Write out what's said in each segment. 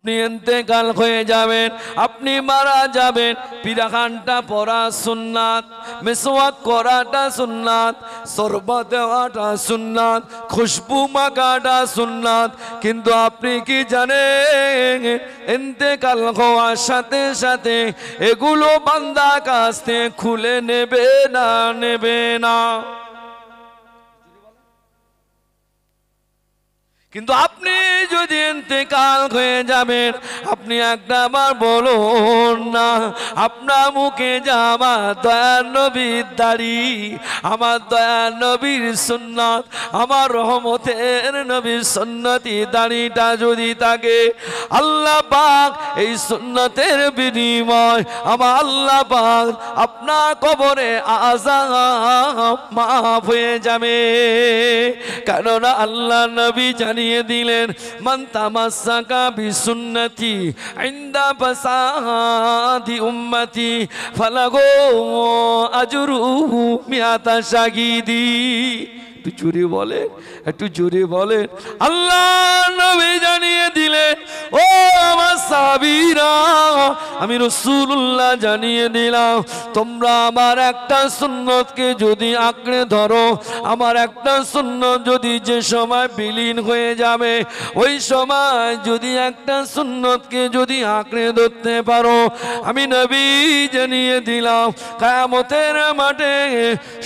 আপনি ইন্তেকাল হয়ে যাবেন, আপনি মারা যাবেন, পিরাখানটা পড়া সুন্নাত, মিসওয়াক করাটা সুন্নাত, শরবত দেওয়াটা সুন্নাত, খুশবু মাখাটা সুন্নাত। কিন্তু আপনি কি জানেন ইন্তেকাল হওয়ার সাথে সাথে এগুলো বান্দা কাছ থেকে খুলে নেবে না, নেবে না। কিন্তু আপনি যদি ইন্তেকাল হয়ে যাবেন, আপনি একটা বার বলুন না আপনার মুখে যে আমার দয়ার নবীর দাড়ি, আমার দয়ার নবীর সুন্নাত, আমার রহমতের নবীর সুন্নতি দাড়িটা যদি থাকে, আল্লাহ পাক এই সুন্নতের বিনিময় আমার আল্লাহ পাক আপনার কবরে আযাব মাফ হয়ে যাবে। কেননা আল্লাহ নবী জানিয়ে দিলেন, মান তামাসসাকা বিসুন্নতি ইনদা ফাসাদি উম্মতি ফালাহু আজরুহু মিআতা শাহিদি। একটু জোরে বলেন, একটু জোরে বলেন। আল্লাহ নবী জানিয়ে দিলেন, ও আমার সাহাবীরা, আমি রাসূলুল্লাহ জানিয়ে দিলাম, তোমরা আমার একটা সুন্নতকে যদি আঁকড়ে ধরো, আমার একটা সুন্নত যদি যে সময় বিলীন হয়ে যাবে, ওই সময় যদি একটা সুন্নতকে যদি আঁকড়ে ধরতে পারো, আমি নবী জানিয়ে দিলাম কিয়ামতের মাঠে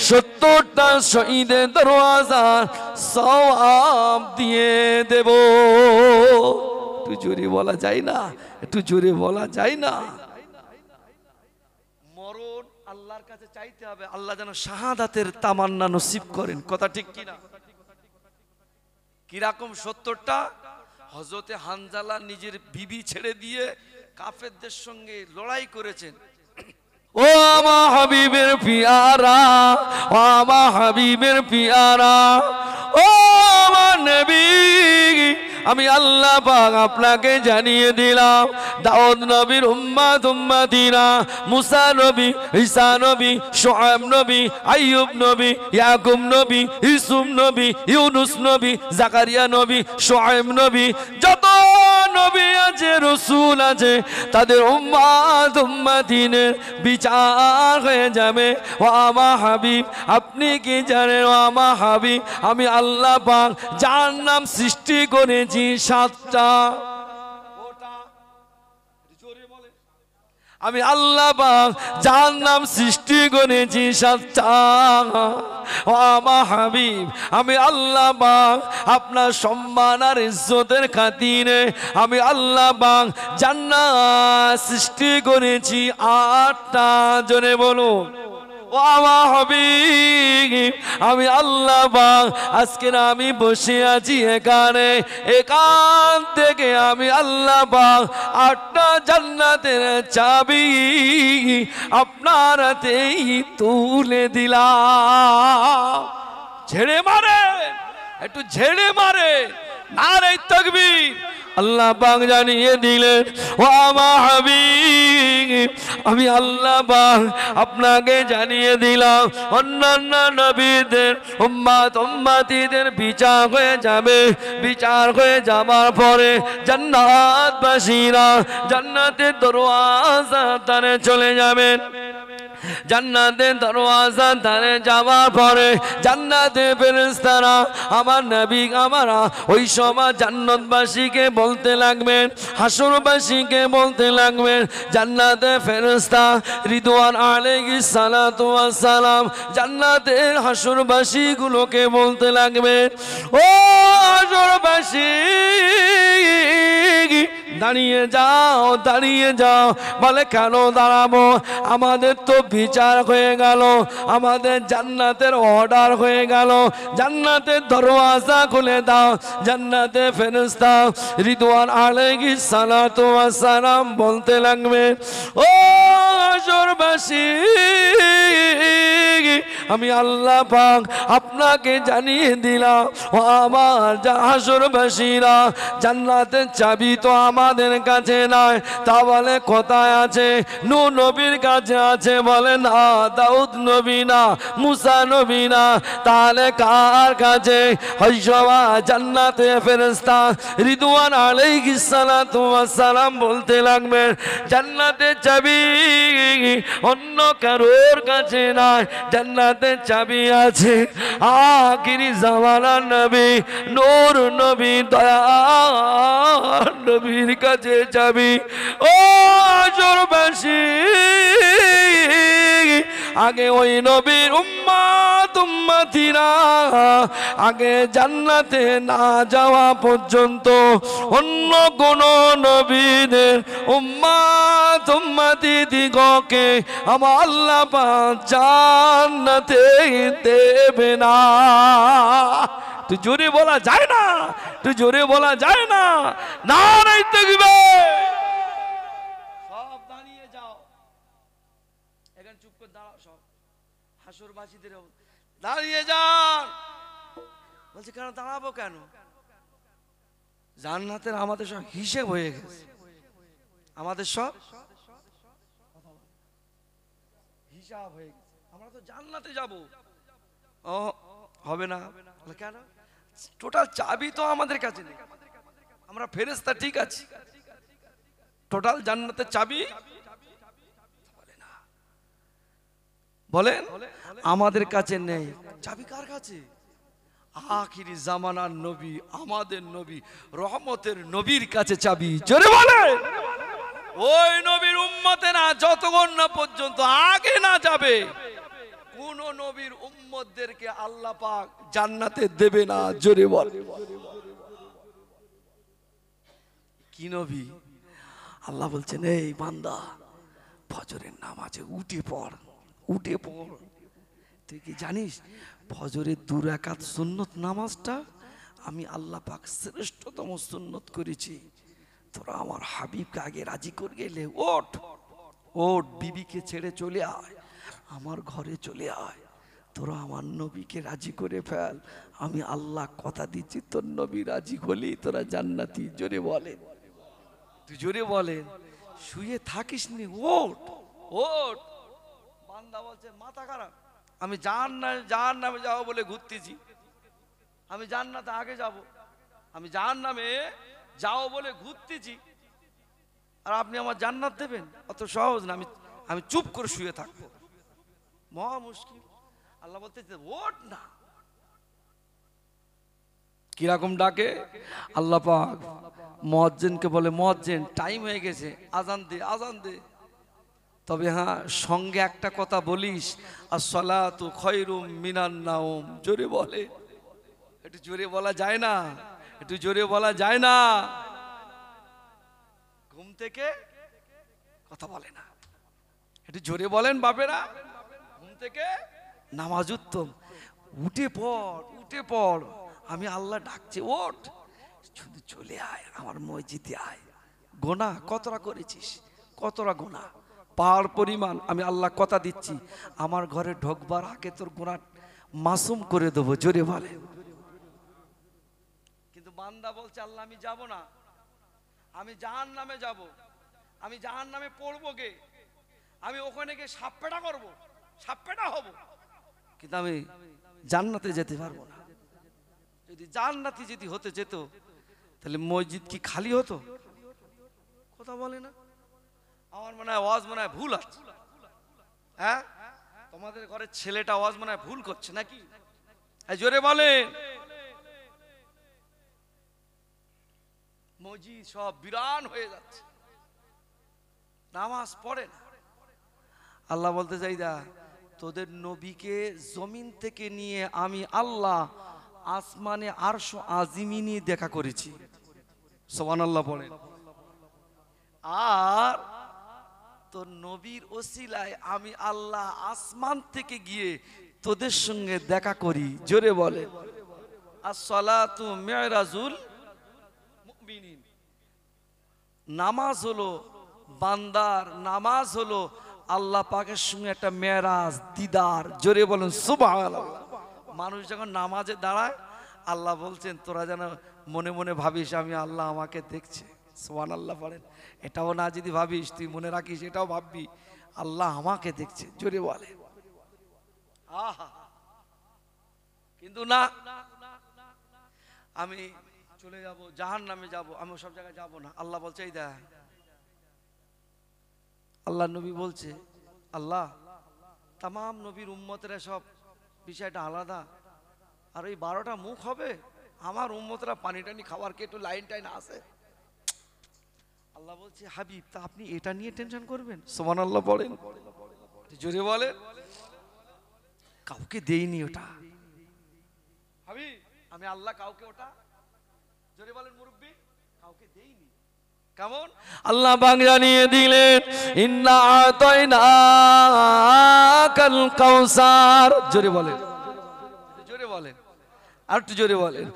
70টা শহীদের দরওয়াজা সওয়াব দিয়ে দেব। একটু জোরে বলা যায় না, একটু জোরে বলা যায় না। মরণ আল্লাহর কাছে চাইতে হবে, আল্লাহ যেন শাহাদাতের তামান্না নসিব করেন। কথা ঠিক কিনা? কিরকম 70টা? হযরতে হানজালা নিজের বিবি ছেড়ে দিয়ে কাফেরদের সঙ্গে লড়াই করেছেন। ও আমার হাবিবের পিয়ারা, ও আমার হাবিবের পিয়ারা, ও আমার নবী, আমি আল্লাহ পাক আপনাকে জানিয়ে দিলাম, দাউদ নবীর উম্মত উম্মতিরা, মুসা নবী, ঈসা নবী, শুআয়ব নবী, আইয়ুব নবী, ইয়াকুব নবী, ইউসুফ নবী, ইউনুস নবী, জাকারিয়া নবী, শুআয়ব নবী, যত নবী আছে, রাসূল আছে, তাদের উম্মত উম্মতিনের বিচার হয়ে যাবে। ও আমার হাবিব, আপনি কি জানেন ও আমার হাবিব, আমি আল্লাহ পাক জাহান্নাম সৃষ্টি করেছি 7টা। আমি আল্লাহ পাক জাহান্নাম সৃষ্টি করেছি 7টা। ও আমার হাবিব, আমি আল্লাহ পাক আপনার সম্মান আর ইজ্জতের খাতিরে আমি আল্লাহ পাক জান্নাত সৃষ্টি করেছি 8টা। জোরে বলুন, ও আমার হাবিব, আমি আল্লাহ পাক আজকে আমি বসে আছি এখানে, এখান থেকে আমি আল্লাহ পাক 8টা জান্নাতের চাবি আপনার হাতেই তুলে দিলাম। ঝেড়ে মারে, একটু ঝেড়ে মারে, নারে তাকবীর। আল্লাহ পাক জানিয়ে দিলেন, ও আমার হাবিব, আমি আল্লাহ পাক আপনাকে জানিয়ে দিলাম, অন্যান্য নবীদের উম্মত উম্মতিদের বিচার হয়ে যাবে। বিচার হয়ে যাবার পরে জান্নাতবাসীরা জান্নাতের দরওয়াজা তারে চলে যাবেন। জান্নাতের দরওয়াজা ধারে যাওয়ার পরে জান্নাতের ফেরেশতারা আমার নবী আমারা ওই সময় জান্নাতবাসীকে বলতে লাগবেন, হাসরবাসীকে বলতে লাগবেন, জান্নাতের ফেরেশতা রিদওয়ান আলাইহিস সালাতু ওয়াস সালাম জান্নাতের হাসরবাসীগুলোকে বলতে লাগবেন, ও হাসরবাসী দাঁড়িয়ে যাও, দাঁড়িয়ে যাও। বলে কেন দাঁড়াবো? আমাদের তো বিচার হয়ে গেল, আমাদের জান্নাতের অর্ডার হয়ে গেল, জান্নাতের দরওয়াজা খুলে দাও। জান্নাতের ফেরেশতা রিদওয়ান আলাইহিস সালাতু ওয়াস সালাম বলতে লাগবে, ও হাসরবাসী, আমি আল্লাহ পাক আপনাকে জানিয়ে দিলাম, ও আমার হাসরবাসীরা, জান্নাতের চাবি তো আমাদের কাছে নাই, তা বলে কোথায় আছে? নূহ নবীর কাছে আছে। বলে না, দাউদ নবী না, মুসা নবী না, তাহলে কার কাছে? হযরত জান্নাতে ফেরেশতা রিদওয়ান আলাইহিস সালাতু ওয়াস সালাম বলতে লাগবেন, জান্নাতের চাবি অন্য কারোর কাছে নাই, জান্নাতের চাবি আছে আখিরি জামানার নবী নূর নবী দয়ার নবীর কাছে চাবি। ও হাসরবাসী, আগে ওই নবীর উম্মতিরা আগে জান্নাতে না যাওয়া পর্যন্ত অন্য কোন নবীদের উম্মতি দিগকে আমার আল্লাহ পাক জান্নাতে দেবে না। তুই জোরে বলা যায় না, তুই জোরে বলা যায় না, নারে তাকবীর। সব দাঁড়িয়ে যাও, এখানে চুপ করে দাঁড়াও, সব হাসরবাসীদের দাঁড়িয়ে যান। বলছে কেন দাঁড়াবো কেন? জান্নাতের আমাদের সব হিসেব হয়ে গেছে, আমাদের সব হিসাব হয়ে গেছে, আমরা তো জান্নাতে যাব। ও হবে না, কেন? টোটাল চাবি তো আমাদের কাছে নেই, আমরা ফেরেশতা ঠিক আছে, টোটাল জান্নাতের চাবি বলে না, বলেন আমাদের কাছে নেই। চাবি কার কাছে? আখিরি জামানার নবী, আমাদের নবী, রহমতের নবীর কাছে চাবি। জোরে বলে, ওই নবীর উম্মতেরা যতক্ষণ না পর্যন্ত আগে না যাবে, কোন নবীর উম্মতদেরকে আল্লাহ পাক জান্নাতে দেবে না। জোরে বল, কি নবী? আল্লাহ বলছেন, এই বান্দা, ফজরের নামাজে উঠে পড়, উঠে পড়। তুই কি জানিস ফজরের 2 রাকাত সুন্নত নামাজটা আমি আল্লাহ পাক শ্রেষ্ঠতম সুন্নত করেছি। তোরা আমার হাবিবকে আগে রাজি করে গেলে, ওঠ ওঠ, বিবিকে ছেড়ে চলে আয়, আমার ঘরে চলে আয়, তোরা আমার নবীকে রাজি করে ফেল। আমি আল্লাহ কথা দিচ্ছি, তোর নবী রাজি হলি তোরা জান্নাতি। জোরে বলেন, তুই জোরে বলেন, শুয়ে থাকিস নি, ওঠ ওঠ। বান্দা বলছে মাথা খারাপ, আমি জাহান্নামে যাবো বলে ঘুরতেছি, আমি জান্নাতে আগে যাব, আমি জাহান্নামে যাও বলে ঘুরতেছি, আর আপনি আমার জান্নাত দেবেন? অত সহজ না, আমি চুপ করে শুয়ে থাকবো, মহা মুশকিল। আল্লাহ বলতেছে ওঠ না। কিরকম ডাকে আল্লাহ পাক? মুয়াজ্জিনকে বলে, মুয়াজ্জিন টাইম হয়ে গেছে, আজান দে, আজান দে। তবে হ্যাঁ, সঙ্গে একটা কথা বলিস, আসসালাতু খায়রুম মিনান নাওম। জোরে বলে, একটু জোরে বলা যায় না? একটু জোরে বলা যায় না? ঘুম থেকে কথা বলে না, একটু জোরে বলেন বাপেরা, ঘুম থেকে নামাজ উত্তম। উঠে পড়, উঠে পড়, আমি আল্লাহ ডাকছে, ওঠ, শুধু চলে আয়, আমার মসজিদে আয়। গোনা কতটা করেছিস, কতটা গোনা, পাহাড় পরিমাণ। আমি আল্লাহ কথা দিচ্ছি, আমার ঘরে ঢোকবার আগে তোর গোনা মাসুম করে দেবো। জোরে বলে। কিন্তু বান্দা বলছে, আল্লাহ আমি যাব না, আমি জাহান্নামে যাব, আমি জাহান্নামে পড়বো গে, আমি ওখানে গিয়ে সাপপেটা করবো, সাপপেটা হব, কিন্তু আমি জান্নাতে যেতে পারবো না। যদি জান্নাতি যদি হতে যেত, তাহলে মসজিদ কি খালি হতো? কথা বলে না। আমার মনে হয় ওয়াজ মনে হয় ভুল আছে। হ্যাঁ, তোমাদের ঘরের ছেলেটা ওয়াজ মনে হয় ভুল করছে নাকি? জোরে বলে। মসজিদ সব বিরান হয়ে যাচ্ছে, নামাজ পড়ে না। আল্লাহ বলতে চাই, দা তোদের নবীকে জমিন থেকে নিয়ে আমি আল্লাহ আসমানে আরশ আজিমি নিয়ে দেখা করেছি। সুবহানাল্লাহ পড়েন। আর তোর নবীর ওসিলায় আমি আল্লাহ আসমান থেকে গিয়ে তোদের সঙ্গে দেখা করি। জোরে বলে। as-salatu mi'rajul মুমিনিন। নামাজ হলো বান্দার, নামাজ হলো আল্লাহ পাকের সঙ্গে একটা মেরাজ দিদার, জোরে বলেন সুবহানাল্লাহ। মানুষ যখন নামাজে দাঁড়ায় আল্লাহ বলছেন তোরা যেন মনে মনে ভাবিস আমি আল্লাহ আমাকে দেখছে, সুবহানাল্লাহ বলেন। এটাও না যদি ভাবিস, তুই মনে রাখিস, এটাও ভাববি আল্লাহ আমাকে দেখছে, জোরে বলে। আহা, কিন্তু না, আমি চলে যাব জাহান্নামে যাব, আমি সব জায়গায় যাব না। আল্লাহ বলছে এই দেখ, আল্লাহ নবী বলছে আল্লাহ তামাম নবীর উম্মতেরা সব বিষয়টা আলাদা, আর ওই 12টা মুখ হবে, আমার উম্মতরা পানি টানি খাওয়ার কে একটু লাইন টাইন আছে। আল্লাহ বলছে হাবিব তা আপনি এটা নিয়ে টেনশন করবেন? সুবহানাল্লাহ বলেন, জোরে বলেন। কাউকে দেইনি ওটা হাবিব, আমি আল্লাহ কাউকে ওটা, জোরে বলেন মুরব্বি, কাউকে দেইনি। কেমন? আল্লাহ পাক জানিয়ে দিলেন ইন্না আতাইনাকাল কাউসার, জোরে বলেন, জোরে বলেন, আর একটু জোরে বলেন।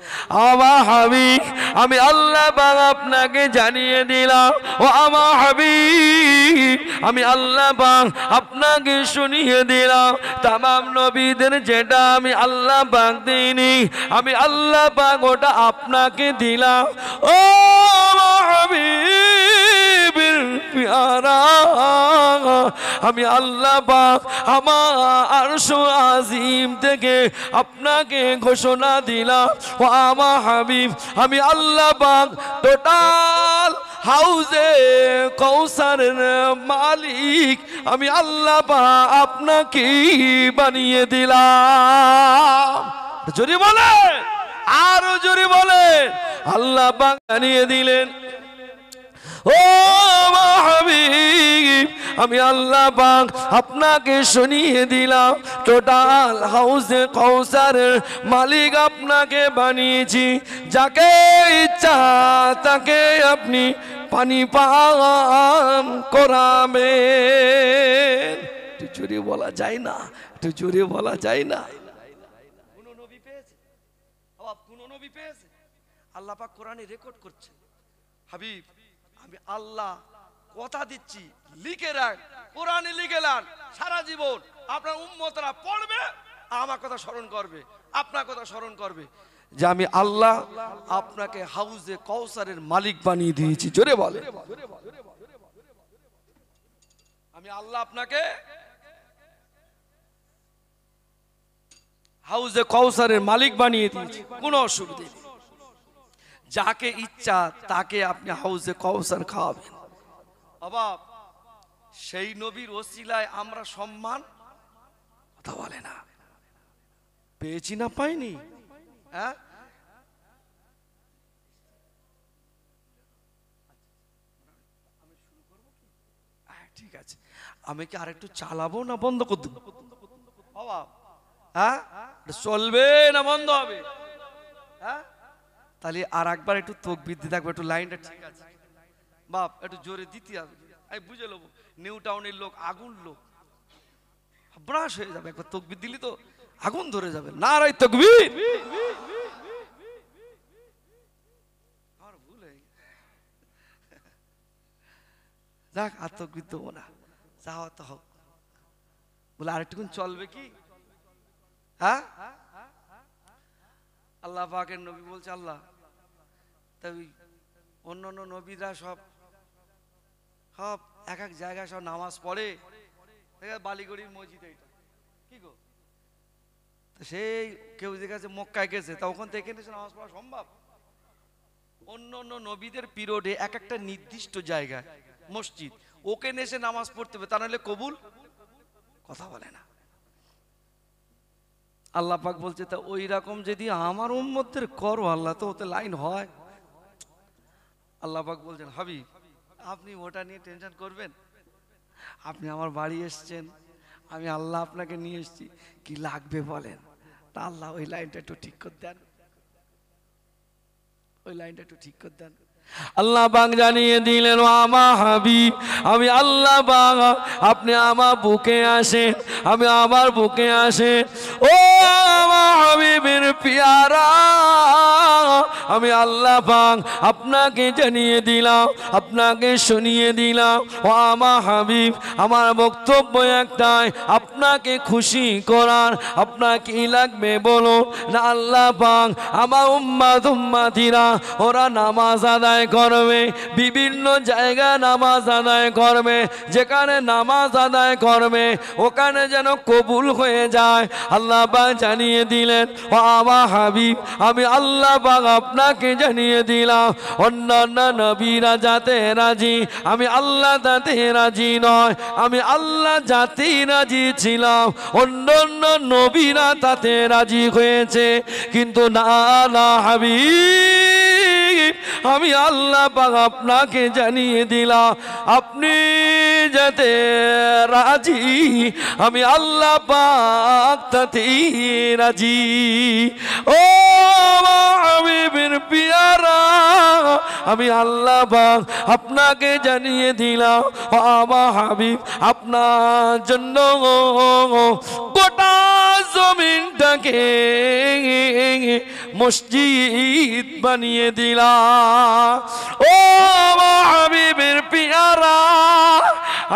আমার হাবিব আমি আল্লাহ পাক আপনাকে জানিয়ে দিলাম, ও আমার হাবিব আমি আল্লাহ পাক আপনাকে শুনিয়ে দিলাম, তামাম নবীদের যেটা আমি আল্লাহ পাক দিইনি, আমি আল্লাহ পাক ওটা আপনাকে দিলাম। ও আমার হাবিবের প্যারা, আমি আল্লাহ পাক আমার আরশ আজিম থেকে আপনাকে ঘোষণা দিলাম, ও আমার হাবিব আমি আল্লাহ পাক টোটাল হাউজে কৌসারের মালিক আমি আল্লাহ পাক আপনাকে বানিয়ে দিলাম। জোরে বলে, আরো জোরে বলে। আল্লাহ পাক বানিয়ে দিলেন, ও হাবিব আমি আল্লাহ পাক আপনাকে শুনিয়ে দিলাম, টোটাল হাউজে কৌসারের মালিক আপনাকে বানিয়েছি, যাকে ইচ্ছা তাকে আপনি পানি পান করাবেন। একটু জোরে বলা যায় না? একটু জোরে বলা যায় না? কোন নবী পেয়েছে? কোন নবী পেয়েছে? আল্লাহ পাক কোরআনে রেকর্ড করছে, হাবিব আমি আল্লাহ কথা দিচ্ছি, লিখে রাখ, কোরআনে লিখে রাখ, সারা জীবন আপনার উম্মতরা পড়বে, আমার কথা স্মরণ করবে, আপনার কথা স্মরণ করবে, যে আমি আল্লাহ আপনাকে হাউজে কৌসারের মালিক বানিয়ে দিয়েছি। জোরে বলে, আমি আল্লাহ আপনাকে হাউজে কৌসারের মালিক বানিয়ে দিয়েছি, কোনো অসুবিধা নেই, যাকে ইচ্ছা তাকে আপনি হাউজে কৌসার খাওয়াবেন। অবাব সেই নবীর ওসিলায় আমরা সম্মান, কথা বলে না, পেয়েছি না পাইনি? হ্যাঁ, ঠিক আছে, আমি কি আরেকটু চালাবো না বন্ধ করে দেবো? অবাব হ্যাঁ, চলবে না বন্ধ হবে? হ্যাঁ, তাহলে আর একবার একটু তাকবীর দিতে থাকবে, একটু লাইনটা ঠিক আছে বাপ, একটু জোরে দিতে হবে, আমি বুঝে নেবো। নিউ টাউনের লোক আগুন লোক ব্রাশ হয়ে যাবে, একবার তাকবীর দিলি তো আগুন ধরে যাবে। নারায়ে তাকবীর, আমার ভুল হয়ে যাক, আর তাকবীর দেবো না, যাওয়া তো হোক। বলে আরেকটুকুন চলবে কি? হ্যাঁ, আল্লাহ পাকের নবী বলছে আল্লাহ তাই অন্য অন্য নবীরা সব সব এক এক জায়গায় সব নামাজ পড়ে, বালিগড়ির মসজিদ এইটা কি গো, সেই কেউ দেখেছে মক্কায় গেছে, তা ওখান থেকে এসে নামাজ পড়া সম্ভব? অন্য অন্য নবীদের পিরিয়ডে এক একটা নির্দিষ্ট জায়গায় মসজিদ, ওকে এসে নামাজ পড়তে হবে, তা নাহলে কবুল, কথা বলে না। আল্লাহ পাক বলছে তা ওই রকম যদি আমার উম্মতের করো আল্লাহ, তো ওতে লাইন হয়। আল্লাহ পাক বলছেন হাবিব আপনি ওটা নিয়ে টেনশন করবেন? আপনি আমার বাড়ি এসছেন, আমি আল্লাহ আপনাকে নিয়ে এসেছি, কি লাগবে বলেন? তা আল্লাহ ওই লাইনটা একটু ঠিক করে দেন, ওই লাইনটা একটু ঠিক করে দেন। আল্লাহ পাক জানিয়ে দিলেন, আমার হাবিব আমি আল্লাহ পাক আপনি আমার বুকে আসেন, আমি আমার বুকে আসেন। ও আমার হাবিবের পিয়ারা, আমি আল্লাহ পাক আপনাকে জানিয়ে দিলাম, আপনাকে শুনিয়ে দিলাম। ও আমার হাবিব, আমার বক্তব্য একটাই, আপনাকে খুশি করার। আপনার কি লাগবে বলুন না। আল্লাহ পাক আমার উম্মাতিরা ওরা নামাজ আদায় করবে, বিভিন্ন জায়গায় নামাজ আদায় করবে, যেখানে নামাজ আদায় করবে ওখানে যেন কবুল হয়ে যায়। আল্লাহ পাক জানিয়ে দিলেন, ও আমার হাবিব আমি আল্লাহ পাক আপনাকে জানিয়ে দিলাম, অন্যান্য নবীরা যাতে রাজি, আমি আল্লাহ তাতে রাজি নয়। আমি আল্লাহ যাতে রাজি ছিলাম, অন্যান্য নবীরা তাতে রাজি হয়েছে, কিন্তু না না হাবিব আমি আল্লাহ পাক আপনাকে জানিয়ে দিলাম, আপনি যাতে রাজি, আমি আল্লাহ পাক তাতেই রাজি। ও হাবিবের পিয়ারা, আমি আল্লাহ পাক আপনাকে জানিয়ে দিলাম, আমার হাবিব আপনার জন্য গোটা জমিনটাকে মসজিদ বানিয়ে দিলাম। ও আমার হাবিবের পিয়ারা,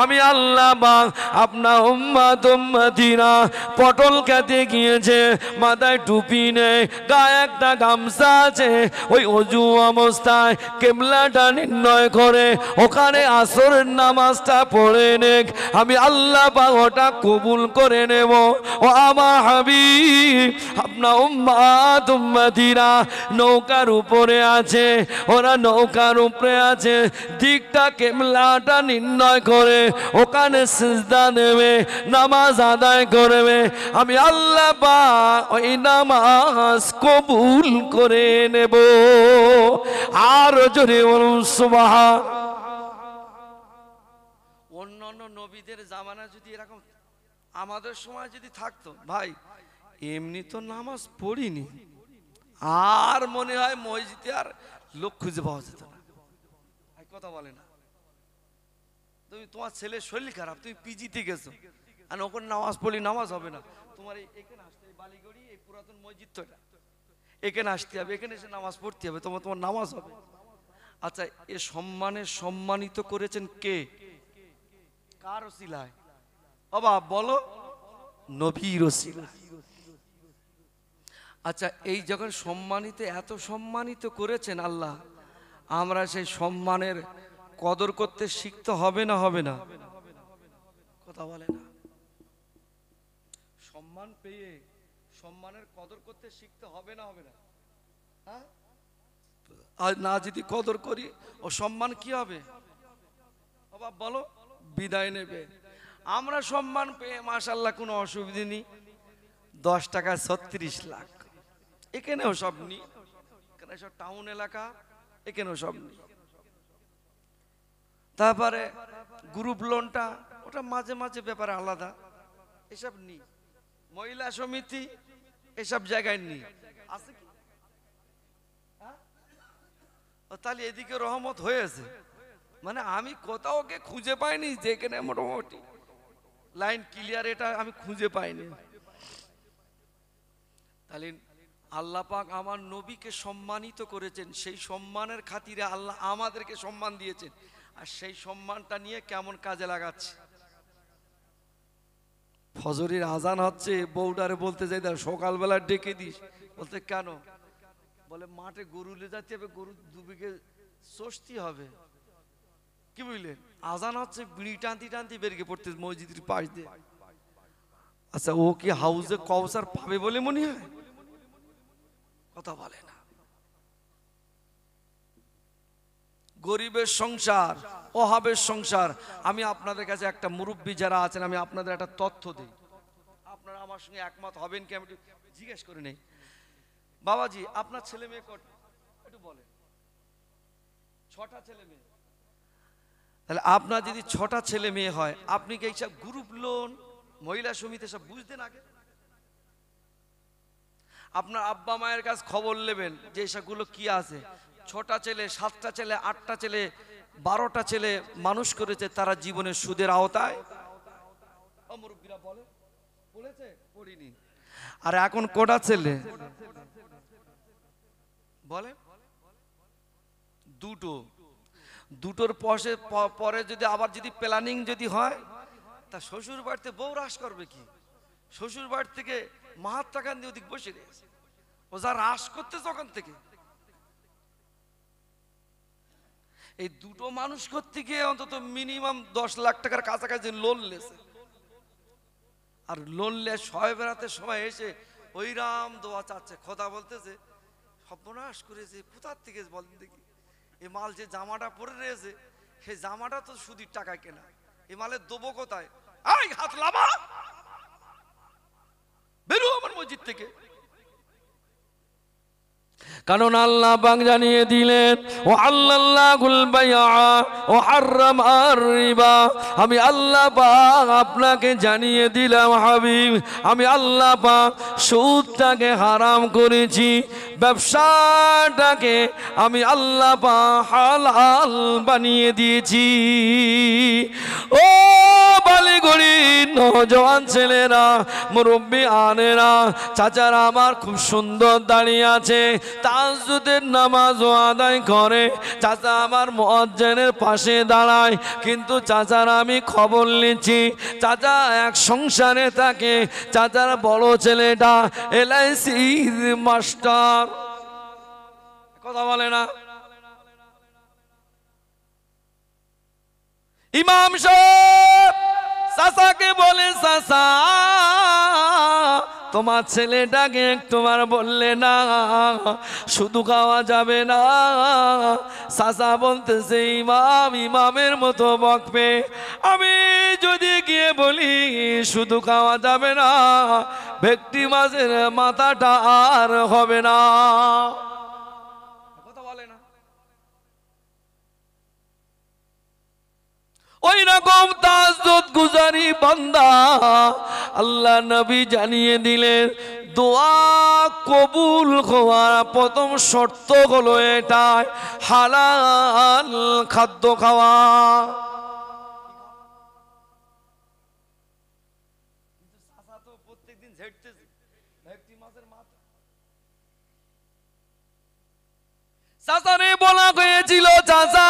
আমি আল্লাহ পাক আপনার উম্মাতিরা পটল খেতে গিয়েছে, মাথায় টুপি নেই, গায়ে একটা গামছা আছে, ওই অজু অবস্থায় কিবলাটা নির্ণয় করে ওখানে আসরের নামাজটা পড়ে নেক, আমি আল্লাহ পাক ওটা কবুল করে নেব। ও আমার হাবিব আপনার উম্মাতিরা নৌকার উপরে আছে, ওরা নৌকার উপরে আছে, দিকটা কিবলাটা নির্ণয় করে ওখানে সিজদা দেবে, নামাজ আদায় করবে, আমি আল্লাহ পাক ওই নামাজ কবুল করে নেব। আর জোরে বলুন সুবহান। অন্যান্য নবীদের জামানা যদি এরকম আমাদের সময় যদি থাকতো, ভাই এমনি তো নামাজ পড়িনি, আর মনে হয় মসজিদে আর লোক খুঁজে পাওয়া যেত না। কথা বলে না, তুমি তোমার ছেলের শরীর খারাপ, তুমি পিজিতে গেছো, আর ওখানে নামাজ পড়লি নামাজ হবে না, তোমার এখানে আসতে হবে, বালিগড়ি এই পুরাতন মসজিদ তো এটা, এখানে আসতে হবে, এখানে এসে নামাজ পড়তে হবে, তোমার তোমার নামাজ হবে। আচ্ছা, এ সম্মানে সম্মানিত করেছেন কে, কার ওসিলায়? বাবা বলো, নবীর ওসিলায়। আচ্ছা, এই যখন সম্মানিত, এত সম্মানিত করেছেন আল্লাহ, আমরা সেই সম্মানের কদর করতে শিখতে হবে না হবে না? কথা বলে না। সম্মান পেয়ে সম্মানের কদর করতে শিখতে হবে না হবে না? হ্যাঁ, আর না যদি কদর করি ও সম্মান কি হবে? বাবা বলো, বিদায় নেবে। আমরা সম্মান পেয়ে মাশাআল্লাহ কোনো অসুবিধা নেই, 10 টাকা 36 লাখ, এখানেও সব নি, এখানে সব টাউন এলাকা, এখানেও সব নি। তারপরে গ্রুপ লোনটা ওটা মাঝে মাঝে ব্যাপারে আলাদা, এসব নি। মহিলা সমিতি এসব জায়গায় নি, আছে কি? তাহলে এদিকে রহমত হয়েছে, মানে আমি কোথাও ওকে খুঁজে পাইনি যেখানে মোটামুটি লাইন ক্লিয়ার, এটা আমি খুঁজে পাইনি। তাহলে আল্লাহ পাক আমার নবীকে সম্মানিত করেছেন, সেই সম্মানের খাতিরে আল্লাহ আমাদেরকে সম্মান দিয়েছেন, আর সেই সম্মানটা নিয়ে কেমন কাজে লাগাচ্ছে। ফজরের আজান হচ্ছে, বউডারে বলতে যাই সকালবেলা ডেকে দিস, বলতে কেন? বলে মাঠে গরু লে যাচ্ছে হবে, গরু 2 বিঘে ষষ্ঠী হবে। কি বুঝলেন? আজান হচ্ছে, বিড়ি টানতি টানতি বেরিয়ে পড়তে মসজিদের পাশ দিয়ে। আচ্ছা, ও কি হাউজে কওসার পাবে বলে মনে হয়? কথা বলে না। গরিবের সংসার, অভাবের সংসার। আমি আপনাদের কাছে একটা মুরব্বী যারা আছেন, আমি আপনাদের একটা তথ্য দিই, আপনারা আমার সঙ্গে একমত হবেন কি আমি একটু জিজ্ঞেস করে নেই। বাবাজি, আপনার ছেলে মেয়ে কত একটু বলেন? 6টা ছেলে মেয়ে। তাহলে আপনার যদি 6টা ছেলে মেয়ে হয়, আপনি কি এইসব গ্রুপ লোন, মহিলা সমিতি সব বুঝতেন আগে? আপনার আব্বা মায়ের কাছে খবর নেবেন যে এসবগুলো কি আছে, 6টা ছেলে 7টা ছেলে 8টা ছেলে 12টা ছেলে মানুষ করেছে, তারা জীবনে সুদের আওতায় মুরব্বীরা বলে বলেছে পড়িনি। আর এখন কোটা ছেলে বলে দুটোর পরে যদি আবার যদি প্ল্যানিং যদি হয়, তা শ্বশুর বাড়িতে বউ রাস করবে কি? শ্বশুর বাড়ি থেকে মহাত্মা গান্ধী ওদিক বসে রয়েছে, ও যা রাস করতে যখন থেকে। এই দুটো মানুষ করতে গিয়ে অন্তত মিনিমাম 10 লাখ টাকার কাছাকাছি লোন লেছে। আর লোন লে শয়ে বেড়াতে সময় এসে ওই রাম দোয়া চাচ্ছে, খোদা বলতেছে সর্বনাশ করেছে, কোথার থেকে বলেন দেখি, এ মাল যে জামাটা পরে রয়েছে সেই জামাটা তো সুদির টাকায় কেনা, এ মালের দেবো কোথায়? আই হাত লামা, বেরো আমার মসজিদ থেকে। কারণ আল্লাহ পাক জানিয়ে দিলেন, ও আল্লাহুল বাইআ ও হারামার রিবা। আমি আল্লাহ পাক আপনাকে জানিয়ে দিলাম হাবিব, আমি আল্লাহ পাক সুদটাকে হারাম করেছি, ব্যবসাটাকে আমি আল্লাহ পাক হালাল বানিয়ে দিয়েছি। ও বালিগড়ি নওজোয়ান ছেলেরা, মুরব্বি আনেরা, চাচারা আমার খুব সুন্দর দাঁড়িয়ে আছে, তাহাজ্জুদের নামাজও আদায় করে, চাচা আমার মুয়াজ্জিনের পাশে দাঁড়ায়, কিন্তু চাচার আমি খবর নিচ্ছি, চাচা এক সংসারে থাকে, চাচার বড় ছেলেটা এলআইসির মাস্টার, কথা বলে না। ইমাম সাহেব চাচাকে বলে, চাচা তোমার ছেলেটাকে একটুবার বললে না, শুধু খাওয়া যাবে না। চাচা বলতেছে, ইমাম ইমামের মতো বকবে, আমি যদি গিয়ে বলি শুধু খাওয়া যাবে না, ভেটকি মাছের মাথাটা আর হবে না, কথা বলে না। ওই রকম তাহাজ্জুদ গুজারি বান্দা আল্লাহ নবী জানিয়ে দিলেন, দোয়া কবুল হওয়ার প্রথম শর্ত হলো এটাই, হালাল খাদ্য খাওয়া। প্রত্যেকদিন ঝেড়তেছে ভেটকি মাছের মাথা। চাচারে বলা হয়েছিল, চাচা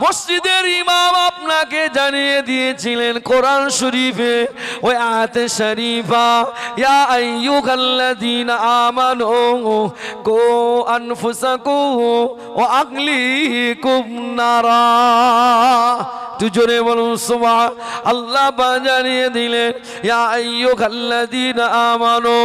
মসজিদের ইমাম আপনাকে জানিয়ে দিয়েছিলেন কোরআন শরীফে ওই আয়াতে শরীফা, ইয়া আইয়ুহাল্লাযীনা আমানু কু আনফুসাকুম ওয়া আহলিকুম নারা। জোরে বলুন সুবহান আল্লাহ। জানিয়ে দিলেন, ইয়া আইয়ুহাল্লাযীনা আমানু,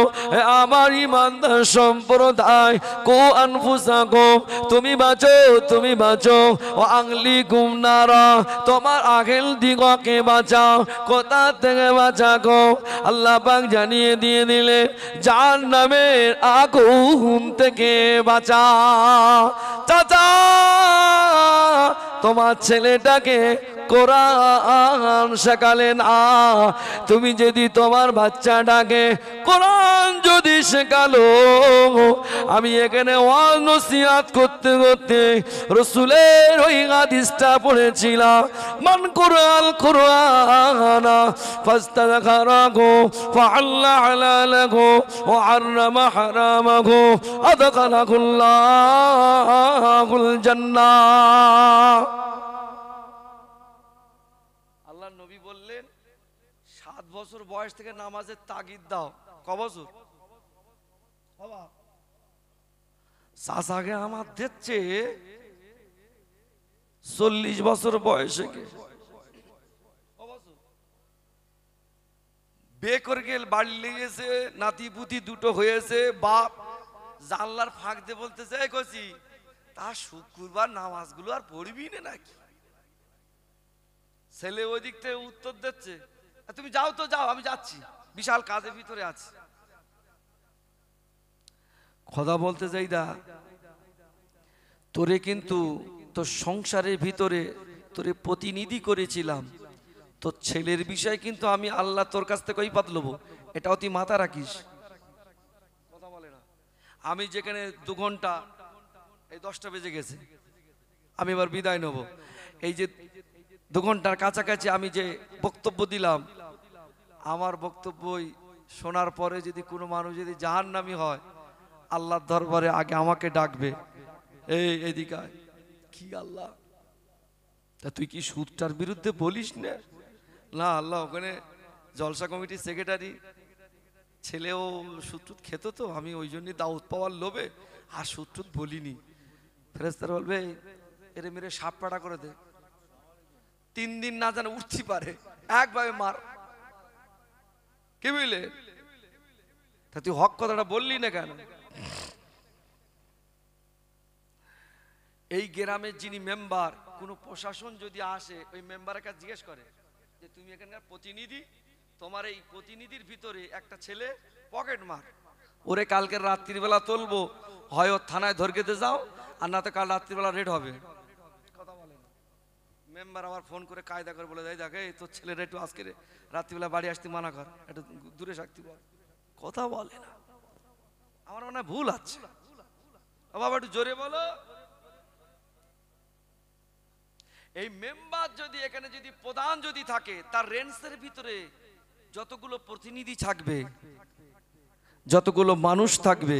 আমার ঈমানদার সম্প্রদায়, কু আনফুসাকুম তুমি বাঁচো, তুমি বাঁচো, ও আহলিকুম নারা তোমার আহেল দিগকে বাঁচাও। কোথা থেকে বাঁচাকো? আল্লাহ পাক জানিয়ে দিয়ে দিলেন, জাহান্নামের আগুন থেকে বাঁচাও। চাচা তোমার ছেলেটাকে কোরআন শেখালে না, তুমি যদি তোমার বাচ্চাটাকে কোরআন যদি শেখালো, আমি এখানে ওয়াজ নসিহত করতে করতে রাসূলের ওই হাদিসটা পড়েছিলাম, মান কুরআল কুরআনা ফাস্তাযকারাহু ফাআল্লা হালালাহু ওয়া হারামা হারামাহু আদখালাহুল্লাহুল জান্নাহ। আল্লাহ নবী বললেন, 7 বছর বয়স থেকে নামাজের তাগিদ দাও। ক বছর? চাচাকে আমার দিচ্ছে 40 বছর বয়সে বিয়ে করে গেল, বাড়ি লেগেছে, নাতি পুতি দুটো হয়েছে, বাপ জানলার ফাঁক দিয়ে বলতেছে, এই কচি তা শুক্রবার নামাজগুলো আর পড়বি না নাকি? ছেলে ওই দিক থেকে উত্তর দিচ্ছে, তুমি যাও তো যাও, আমি যাচ্ছি, বিশাল কাজের ভিতরে আছি। খোদা বলতে যাই, দা তোরে কিন্তু তোর সংসারের ভিতরে তোরে প্রতিনিধি করেছিলাম, তোর ছেলের বিষয় কিন্তু আমি আল্লাহ তোর কাছ থেকে ওই পাত লবো, এটাও তুই মাথা রাখিস। কথা বলে না। আমি যেখানে 2 ঘন্টা এই 10টা বেজে গেছে, আমি এবার বিদায় নেব। এই যে 2 ঘন্টার কাছাকাছি আমি যে বক্তব্য দিলাম, আমার বক্তব্যই শোনার পরে যদি কোনো মানুষ যদি জাহান্নামী হয়, আল্লাহর দরবারে আগে আমাকে ডাকবে, এই এদিকে আয়। কি আল্লাহ, তা তুই কি সুদটার বিরুদ্ধে বলিস না? না আল্লাহ, ওখানে জলসা কমিটির সেক্রেটারি ছেলেও সুদ টুদ খেত, তো আমি ওই জন্যই দাউদ পাওয়ার লোভে আর সুদ টুদ বলিনি। ফেরেশতারা বলবে এরে মেরে সাপ পাড়া করে দে, 3 দিন না জানে উঠতে পারে, একভাবে মার। কি বুঝলে? তা তুই হক কথাটা বললি না কেন? এই গ্রামের যিনি মেম্বার, কোন প্রশাসন যদি আসে, ওই মেম্বারের কাছে জিজ্ঞেস করে যে তুমি এখানকার প্রতিনিধি, তোমার এই প্রতিনিধির ভিতরে একটা ছেলে পকেট মার, ওরে কালকের রাত্রিবেলা তুলবো, হয় ওর থানায় ধরকেতে যাও, আর না তো কাল রাত্রিবেলা রেড হবে। কথা বলে না মেম্বার, আবার ফোন করে কায়দা করে বলে দেয়, দেখে তোর ছেলেরা একটু আজকে রাত্রিবেলা বাড়ি আসতে মানা কর, একটু দূরে থাকতে বল। কথা বলে না, আমার মনে হয় ভুল আছে। বাবা একটু জোরে বলো। এই মেম্বার যদি এখানে যদি প্রধান যদি থাকে, তার রেঞ্জের ভিতরে যতগুলো প্রতিনিধি থাকবে, যতগুলো মানুষ থাকবে,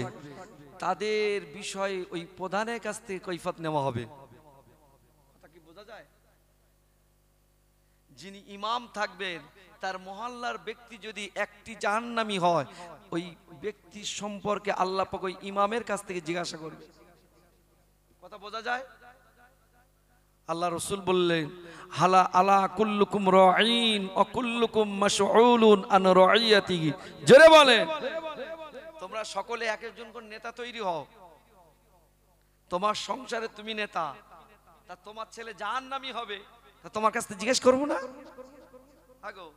তাদের বিষয়ে ওই প্রধানের কাছ থেকে কৈফিয়ত নেওয়া হবে। কথা কি বোঝা যায়? যিনি ইমাম থাকবেন, তার মহল্লার ব্যক্তি যদি একটি জাহান্নামী হয়, ওই ব্যক্তি সম্পর্কে আল্লাহ পাক ওই ইমামের কাছ থেকে জিজ্ঞাসা করবে। কথা বোঝা যায়? আল্লাহ রসুল বললেন, হালা আলা কুল্লুকুম রাঈন ওয়া কুল্লুকুম মাসউলুন আন রাইয়াতিহি। জোরে বলেন, তোমরা সকলে এক একজন করে নেতা তৈরি হও। তোমার সংসারে তুমি নেতা, তা তোমার ছেলে জাহান্নামী হবে, তা তোমার কাছ থেকে জিজ্ঞেস করবো না? আগো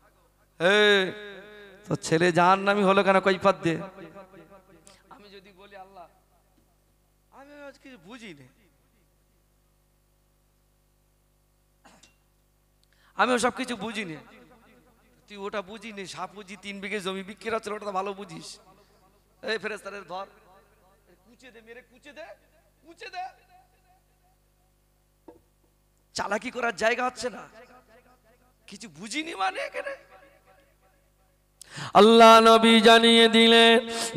তো ছেলে জাহান্নামী হলো কেন, কৈফিয়ত দে। আমি যদি বলি আল্লাহ আমি আজকে বুঝি না, আমি সব কিছু বুঝি না, তুই ওটা বুঝিনি, সাপ বুঝি 3 বিঘে জমি বিক্রি হচ্ছে, ওটা ভালো বুঝিস। এই ফেরেশতাদের ধর, কুচে দে, মেরে কুচে দে, কুচে দে। চালাকি করার জায়গা হচ্ছে না, কিছু বুঝিনি মানে এখানে। আল্লাহ নবী জানিয়ে দিলেন,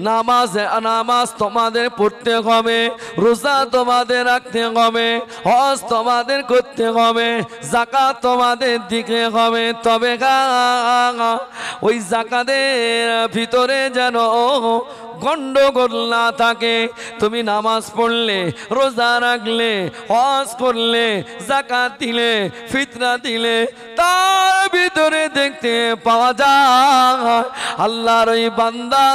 নামাজ তোমাদের পড়তে হবে, রোজা তোমাদের রাখতে হবে, হজ তোমাদের করতে হবে, যাকাত তোমাদের দিতে হবে। তবে ওই যাকাতের ভিতরে যেন গন্ডগোল না থাকে। তুমি নামাজ পড়লে, রোজা রাখলে, হজ করলে, যাকাত দিলে, ফিতরা দিলে, তার ভিতরে দেখতে পাওয়া যায় আল্লাহর ওই বান্দা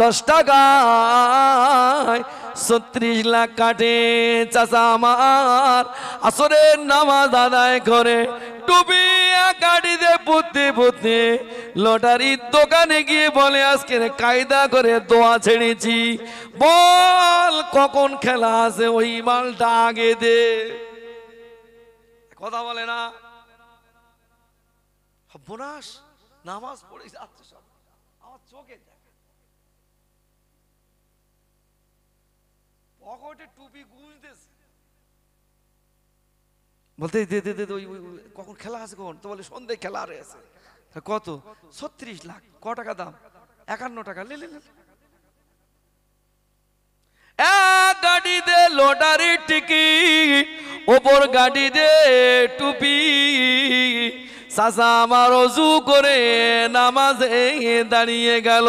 10 টাকায় 36 লাখ কাটে। চাচা আমার আসরের নামাজ আদায় করে টুপি গাড়িতে পুঁতে পুঁতে লটারির দোকানে গিয়ে বলে আজকে কায়দা করে দোয়া ছেড়েছি, বল কখন খেলা আছে, ওই মালটা আগে দে। কথা বলে না? বোনাস নামাজ পড়ে যাচ্ছে সব, আমার চোখে দেখা, পকেটে টুপি গুঁজতেছে, বলতে দে দে দে, ওই কখন খেলা আছে, কখন তো বলে সন্ধ্যায় খেলা আছে। কত? 36 লাখ। ক টাকা দাম? 51 টাকা। লে লে লে, এক গাড়ি দে লটারির টিকিট, ওপর গাড়ি দে টুপি। চাচা আমার ওযু করে নামাজে দাঁড়িয়ে গেল।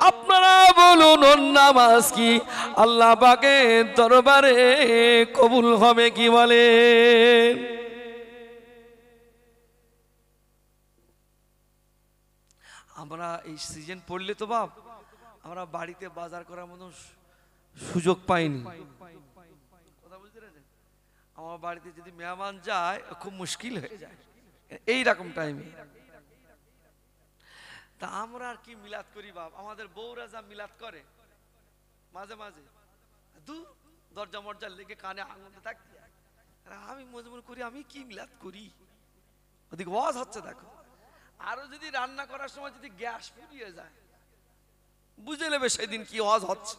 আপনারা বলুন, ওর নামাজ কি আল্লাহ পাকের দরবারে কবুল হবে কি বলেন? আমরা এই সিজন পড়লে তো বাপ, আমরা বাড়িতে বাজার করার মতো সুযোগ পাইনি। কথা বুঝতে পেরেছেন? আমার বাড়িতে যদি মেহমান যায় খুব মুশকিল হয়ে যায় এই রকম টাইমে। তা আমরা আর কি মিলাদ করি বাপ, আমাদের বউরা যা মিলাদ করে মাঝে মাঝে দরজা মরজা লেগে কানে আঙুল থাকতে, আমি মনে মনে করি আমি কি মিলাদ করি, ওদিকে ওয়াজ হচ্ছে দেখো। আরো যদি রান্না করার সময় যদি গ্যাস ফুরিয়ে যায়, বুঝে নেবে সেদিন কি ওয়াজ হচ্ছে।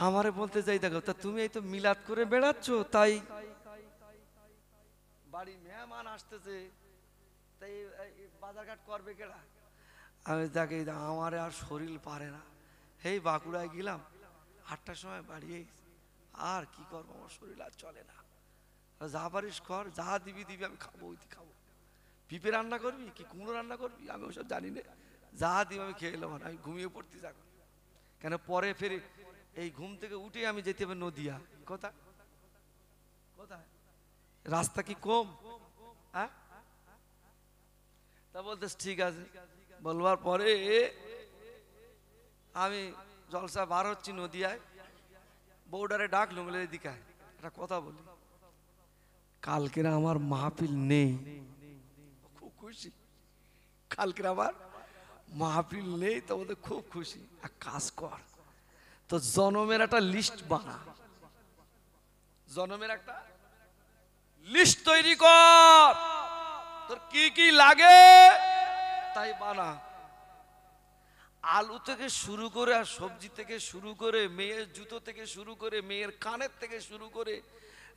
আমারে বলতে যাই, দেখো তা তুমি এই তো মিলাদ করে বেড়াচ্ছ, তাই বাড়ি মেহমান আসতেছে, তাই বাজারঘাট করবে কেডা? আমি দেখি আমার আর শরীর পারে না, এই বাঁকুড়ায় গেলাম 8টার সময় বাড়ি, আর কি করবো, আমার শরীর আর চলে না। যা পারিস কর, যা দিবি দিবি, আমি খাবো, ওই খাবো। পিঁপে রান্না করবি কি কুমড়ো রান্না করবি, আমি ওসব জানি না, যা দিবি আমি খেয়ে এলাম, আমি ঘুমিয়ে পড়তে যাবো। কেন পরে ফেরে এই ঘুম থেকে উঠে আমি যেতে হবে নদিয়া। কোথায় কোথায় রাস্তা কি কম? হ্যাঁ, তা বলতে ঠিক আছে। বলবার পরে আমি জলসা বার হচ্ছি নদিয়ায়, বউডারে ডাকলো, বলে এদিকে একটা কথা বলি, কালকের আমার মাহফিল নেই। খুব খুশি, কালকের আমার মাহফিল নেই, তো ওদের খুব খুশি। এক কাজ কর, তো জনমের একটা লিস্ট বানা, জনমের একটা লিস্ট তৈরি কর, তোর কি কি লাগে তাই বানা। আলু থেকে শুরু করে, আর সবজি থেকে শুরু করে, মেয়ের জুতো থেকে শুরু করে, মেয়ের কানের থেকে শুরু করে,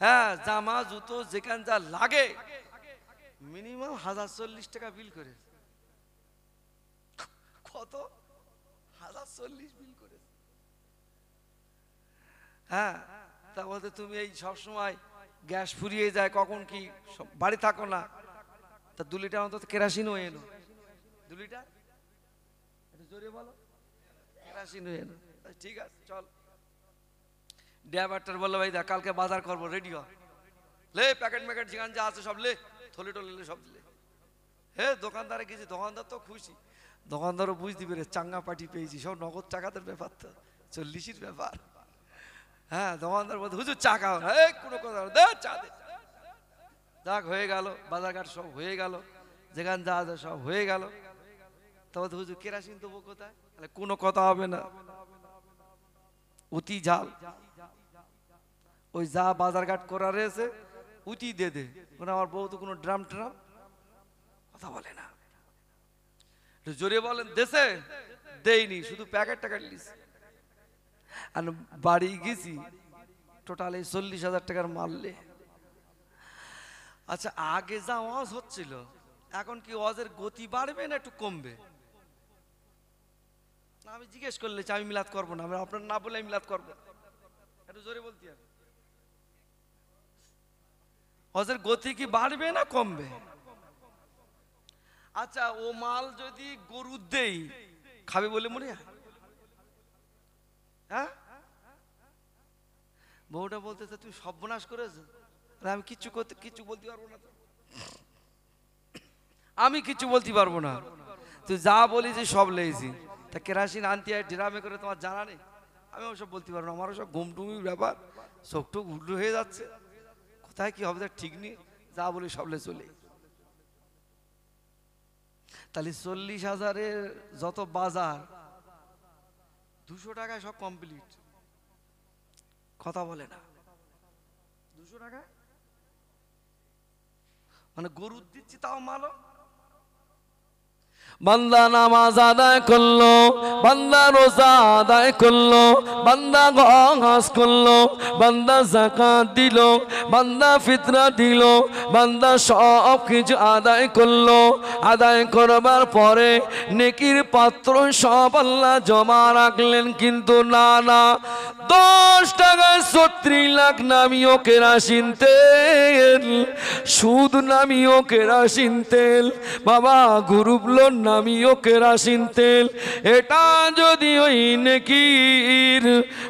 হ্যাঁ, জামা জুতো যেখানে যা লাগে মিনিমাম 1040 টাকা বিল করে। কত? 1040 বিল করে। হ্যাঁ, তা বলতে তুমি এই সব সময় গ্যাস ফুরিয়ে যায়, কখন কি বাড়ি থাকো না, তা 2 লিটার অন্তত কেরাসিনও এনো, 2 লিটার, একটু জোরে বলো, কেরাসিনও এনো। ঠিক আছে চল। ড্রাইভারটার বললো, ভাই দেখ কালকে বাজার করবো, রেডি হ, লে প্যাকেট ম্যাকেট যেখানে যা আছে সব লে, থলে টলে সব দিলে। হে দোকানদারে গেছি, দোকানদার তো খুশি, দোকানদারও বুঝতে পেরে চাঙ্গা পাটি পেয়েছি, সব নগদ টাকাদের ব্যাপার, তো 40-এর ব্যাপার। হ্যাঁ, দোকানদার বলতে হুজুর চা খাও, কোনো কথা দে, চা দে। যাক হয়ে গেল, বাজারঘাট সব হয়ে গেল, যেখানে যা আছে সব হয়ে গেল। তবে হুজুর কেরাসিন দেবো কোথায়? কোনো কথা হবে না, উতি ঝাল, ওই যা বাজারঘাট করা রয়েছে উতি দে দে। আমার বউ তো কোনো ড্রাম ট্রাম কথা বলে না, জোরে বলেন দেশে দেয়নি, শুধু প্যাকেট টাকার লিস। আর বাড়ি গেছি টোটাল 40,000 টাকার মারলে। আচ্ছা, আগে যা ওয়াজ হচ্ছিল, এখন কি ওয়াজের গতি বাড়বে না একটু কমবে? না, আমি জিজ্ঞেস করলে আমি মিলাদ করবো না, আপনার না বলে মিলাদ করবো, একটু জোরে বলতে হবে। ওয়াজের গতি কি বাড়বে না কমবে? আচ্ছা, ও মাল যদি গরু দেই খাবে বলে মনে হয়? হ্যাঁ, বউটা বলতেছে তুই সর্বনাশ করেছো, আমি কিচ্ছু বলতে পারবো না, তো আমি কিচ্ছু বলতে পারবো না, তুই যা বলি যে সব লেগেছি। তা কেরাসিন আনতে হয় ড্রামে করে, তোমার জানা নেই? আমি ওসব বলতে পারবো না, আমারও সব ঘুমটুমি ব্যাপার, চোখটুক উল্টো হয়ে যাচ্ছে, কোথায় কি হবে ঠিক নেই, যা বলি সবলে চলে। তাহলে 40,000-এর যত বাজার 200 টাকায় সব কমপ্লিট, কথা বলে না। 200 টাকা মানে গরু দিচ্ছি, তাও মালো। বান্দা নামাজ আদায় করলো, বান্দা রোজা আদায় করলো, বান্দা হজ করলো, বান্দা যাকাত দিল, বান্দা ফিতরা দিল, বান্দা সব কিছু আদায় করলো। আদায় করবার পরে নেকির পাত্র সব আল্লাহ জমা রাখলেন, কিন্তু না না, 10 টাকায় 36 লাখ নামিও কেরাসিন তেল, সুদ নামিও কেরাসিন তেল, বাবা গ্রুপ লোন নামিও কেরাসিন তেল। এটা যদি ওই নেকির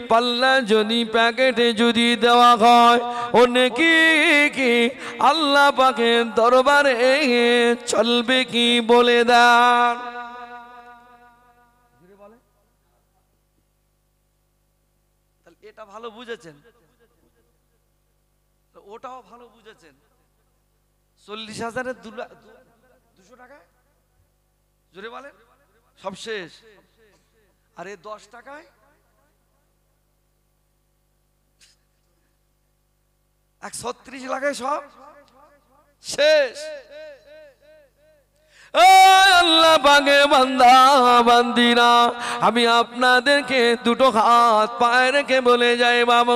পাল্লা যদি প্যাকেটে যদি দেওয়া হয়, ও নেকি কি আল্লাহ পাকের দরবারে চলবে কি বলে দেন? এটা ভালো বুঝেছেন, ওটাও ভালো বুঝেছেন। 40,000-এর 200 টাকা জোরে বলেন সব শেষ। আরে 10 টাকায় 136 লাখে সব শেষ। আল্লাহ পাকের বান্দা বান্দিরা, আমি আপনাদেরকে দুটো হাত পায়ে রেখে বলে যাই বাবা,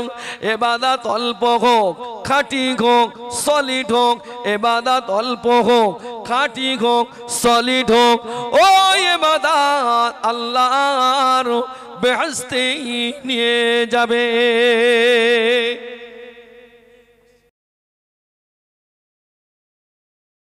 এবাদত অল্প হোক খাঁটি হোক সলিড হোক, এবাদত অল্প হোক খাঁটি হোক সলিড হোক, ও এবাদত আল্লাহর বেহেশতে নিয়ে যাবে।